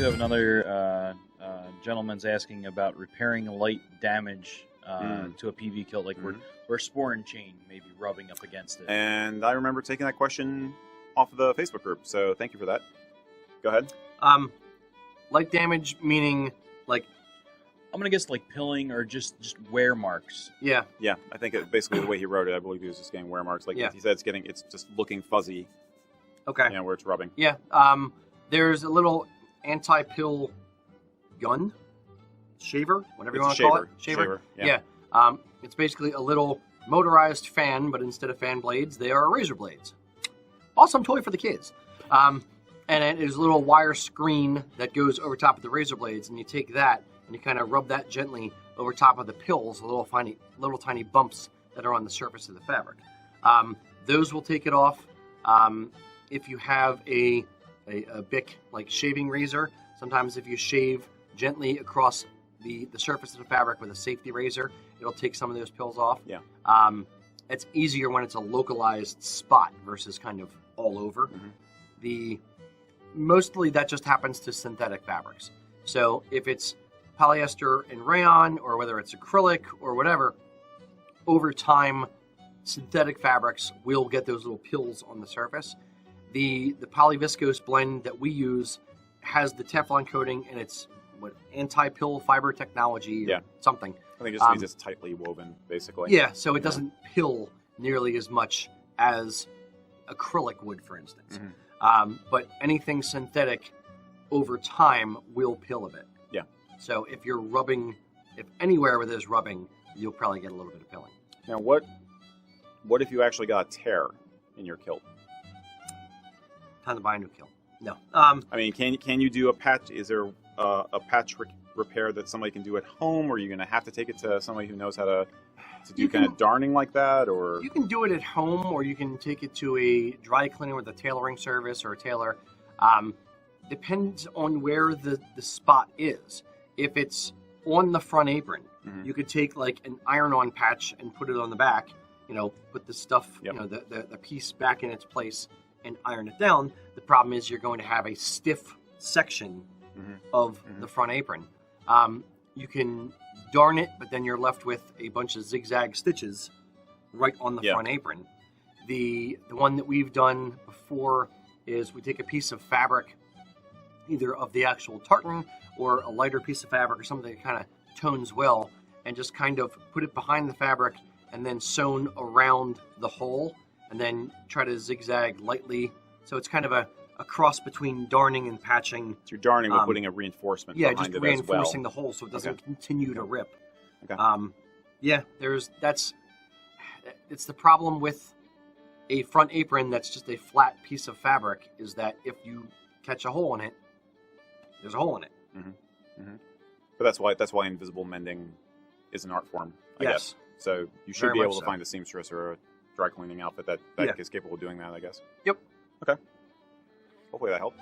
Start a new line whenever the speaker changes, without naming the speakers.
have another gentleman's asking about repairing light damage to a PV kilt, like where spore and chain may be rubbing up against it.
And I remember taking that question off of the Facebook group, so thank you for that. Go ahead.
Light damage meaning like...
I'm going to guess like pilling or just wear marks.
Yeah.
Yeah, I think basically the way he wrote it, I believe he was just getting wear marks. Like he said, it's just looking fuzzy.
Okay.
Where it's rubbing.
Yeah. There's a little anti-pill gun, shaver, whatever you want to call it.
Shaver.
Yeah. It's basically a little motorized fan, but instead of fan blades, they are razor blades. Awesome toy for the kids. And it is a little wire screen that goes over top of the razor blades, and you take that and you kind of rub that gently over top of the pills, the little tiny bumps that are on the surface of the fabric. Those will take it off. If you have a Bic like shaving razor, sometimes if you shave gently across the surface of the fabric with a safety razor, it'll take some of those pills off.
Yeah.
It's easier when it's a localized spot versus kind of all over. Mostly that just happens to synthetic fabrics. So if it's polyester and rayon, or whether it's acrylic or whatever, over time, synthetic fabrics will get those little pills on the surface. The Poly-viscose blend that we use has the Teflon coating, and it's anti-pill fiber technology or something.
I think it just means it's tightly woven, basically.
Yeah, so it doesn't pill nearly as much as acrylic would, for instance. But anything synthetic over time will pill a bit.
Yeah.
So if you're rubbing, if anywhere where there's rubbing, you'll probably get a little bit of pilling.
Now, what if you actually got a tear in your kilt?
Time to buy a new kilt. No.
I mean, can you do a patch? Is there a patch repair that somebody can do at home, or are you going to have to take it to somebody who knows how to do kind of darning like that? Or
you can do it at home, or you can take it to a dry cleaner with a tailoring service or a tailor. Depends on where the spot is. If it's on the front apron, you could take like an iron-on patch and put it on the back. Put the stuff, the piece back in its place and iron it down. The problem is you're going to have a stiff section of the front apron. You can darn it, but then you're left with a bunch of zigzag stitches right on the front apron. The one that we've done before is we take a piece of fabric, either of the actual tartan or a lighter piece of fabric or something that kind of tones well, and just kind of put it behind the fabric and then sewn around the hole, and then try to zigzag lightly. So it's kind of a cross between darning and patching.
So you're darning but putting a reinforcement behind
just
it
reinforcing
as well.
the hole so it doesn't continue to rip.
Okay.
It's the problem with a front apron that's just a flat piece of fabric, is that if you catch a hole in it, there's a hole in it.
But that's why invisible mending is an art form, I guess. So you should be able to find a seamstress or a dry cleaning outfit that is capable of doing that, I guess.
Yep.
Okay. Hopefully that helped.